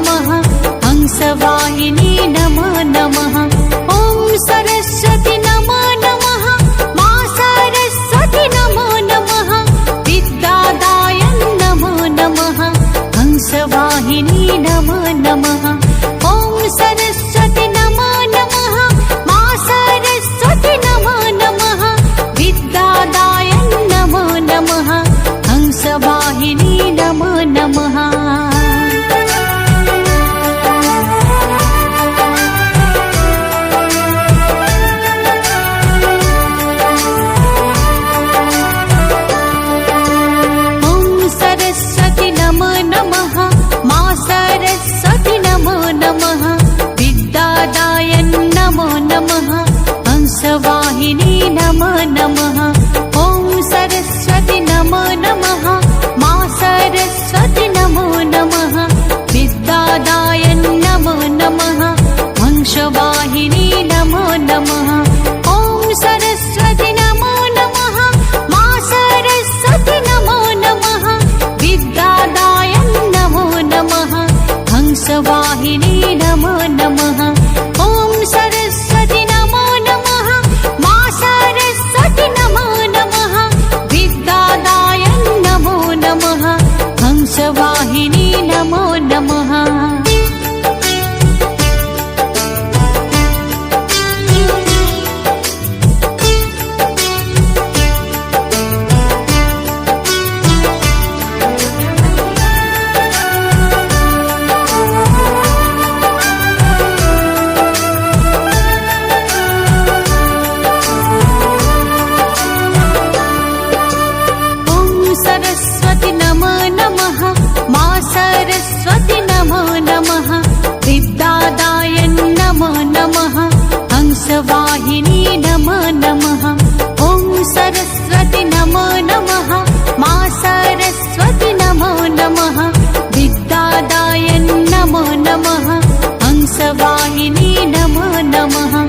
नमः हंसवाहिनी नमो नमः ॐ सरस्वती नमो नमः मा सरस्वती नमो नमः विद्यादाय नमो नमः हंसवाहिनी नमो नमः ॐ सरस्वती नमो नमः मा सरस्वती नमो नमः विद्यादाय नमो नमः हंसवाहिनी नमो नमः हंसवाहिनी नमो नमः ॐ सरस्वती नमो नमः मा सरस्वती नमो नमः विद्यादाय नमो नमः हंसवाहिनी नमो नमः ॐ सरस्वती नमो नमः मा सरस्वती नमो नमः विद्यादाय नमो नमः हंसवाहिनी नमो नमः ॐ सरस्वती नमो नमः मा सरस्वती नमो नमः विद्यादाय नमो नमः हंसवाहिनी नमो नमः सरस्वती नमो नमः मा सरस्वती नमो नमः विद्यादाय नमो नमः हंसवाहिनी नमो नमः ॐ सरस्वती नमो नमः मा सरस्वती नमो नमः विद्यादाय नमो नमः हंसवाहिनी नमो नमः